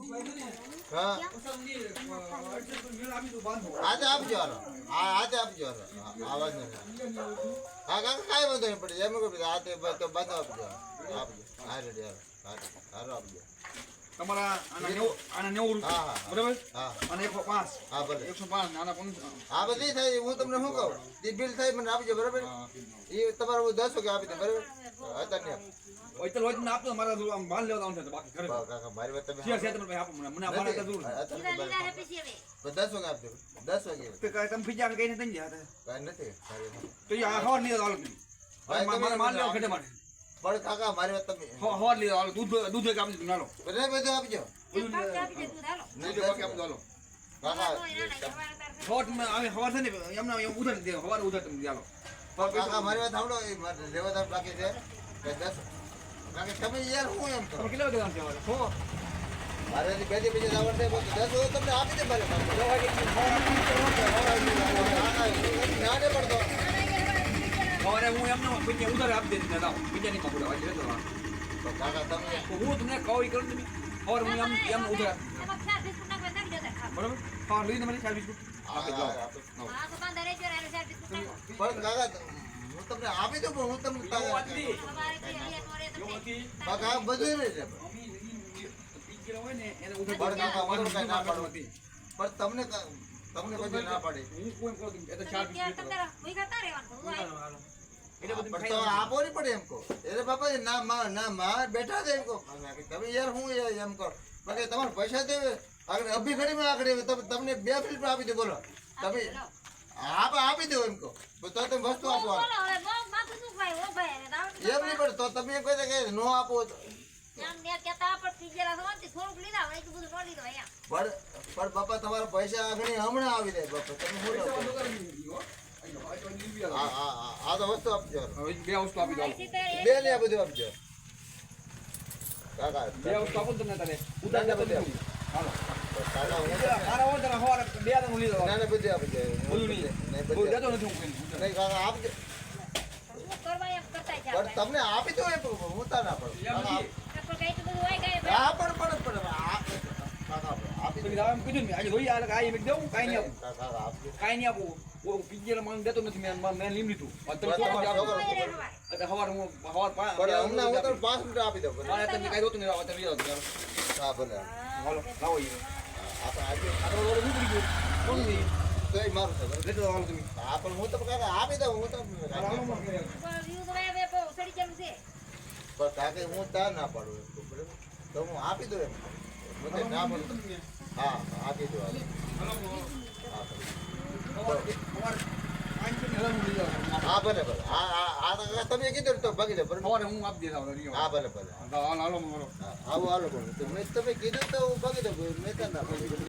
હા આજે આપજો આજે આપજો આવાજ નહીં હા કાકા કાંઈ વાંધો નહીં પડે એમ કહું આ તો બાંધો આપજો હા રેડી હારો આપજો તમારા આના 90 રૂપિયા બરાબર અને 105 હા ભલે 105 આના 50 હા બધી થાય હું તમને શું કહું એ બિલ થાય મને આપજો બરાબર એ તમારે હું 10 વાગે આપી દે બરાબર અત્યારે ઓય તો રોજ મને આપતો મારા માલ લેવા આવવાનું છે બાકી ઘરે કાકા મારી વાત તમે છે તમે આપો મને મારા તો જરૂર 10 વાગે આપજો 10 વાગે તો કાઈ તમે ફીજા કઈને દઈ ગયા કાઈ નથી તો ઈ આ ખબર નહીં હાલો મારા માલ લેવા ઘડે માટે પણ કાકા મારી વાત તમે હવાર લીધો હાલો દૂધ એક આપી દીધું હાલો બધું આપજો નહીં બાકી આપી દો હાલો કાકા હવાર તમે આવે હવાર છે ને એમને એમ ઉધર દે હવાર ઉધર તમે હાલો કાકા મારી વાત સાંભળો એ મારે લેવાદાર બાકી છે કે 10 કાકા તમે યાર હું એમ કરો તમે કેટલા વાગે આવશે હો મારે બે થી બીજે જવાનું છે 10 વાગે તમને આપી દે મારે ના ને પડતો હવારે હું એમને બીજે ઉધર આપી દે દાદા બીજે નહીં પકડો આજે તો કાકા તમે હું તમને કહું ઈ કરું તમે હવાર હું એમ ઉધર બરાબર હા લઈને મને 4 બિસ્કુટ આપી દો પણ કાકા હું તમને આપી દઉં પણ હું તમને કાકા બધું રહે છે હોય ને એને ઉધર પણ તમને તમને પછી ના પાડે હું કોઈ કહું એ તો 4 બિસ્કુટ એટલે બધું પણ તો આપો નહીં પડે એમ કહો એટલે બાપા ના માં બેઠા છે એમ કહો તમે યાર હું એમ કહો બાકી તમારે પૈસા દેવે આગળ અભી ઘડીમાં આગળ તમને 2 ફિલ્મ આપી દે બોલો તમે આપી દો એમ કહો તો તમે વસ્તુ આપો એમ નહીં પડે તો તમે કહો કે ન આપો પણ બાપા તમારા પૈસા આગળ હમણાં આવી જાય બાપા તમે આ તો વસ્તુ આપજો બે વસ્તુ આપી દો બે ને આ બધું આપજો કાકા બે વસ્તુ આપો તમને તારે ઉધાર ને બધું હાલો કાકા હું મારા ઓર્ડર હવાર બે દન લીધો ના બધું આપજો બધું નહીં બધું દેતો નથી હું નહીં કાકા આપજો પણ તમને આપી દો એમ હું તા ના પડું હા પણ આપી દો તમે કીધું ને આજે રોઈ આ મેં દેવું કાઈ નહીં આપું કાકા આપજો કાઈ નહીં આપું ઓ પીજેલા મને દેતો નથી મેં લીમ લીધું તમે હવાર હું હવાર પણ હમણાં હું તમને 5 મિનિટ આપી દઉં મારે તમને કાઈ દોતું નહીં તમે લીધો હા ભલે હાલો લાવો ઈ આપણે આજે આ તો રોડ ઉતરી ગયો કોણ નહીં તો એ મારું છે લેતો હાલો તમે હા પણ હું તો કાકા આપી દઉં હું તો પણ કાકે હું તા ના પાડું બરાબર તો હું આપી દઉં એમ મને ના પડતું હા આપી દો હા ભલે ભલે હા તમે કીધું તો ભાગી દો બરાબર હું આપી દેતા હા ભલે ભલે હાલો આવો હાલો તમે કીધું તો ભાગી દો મેં ના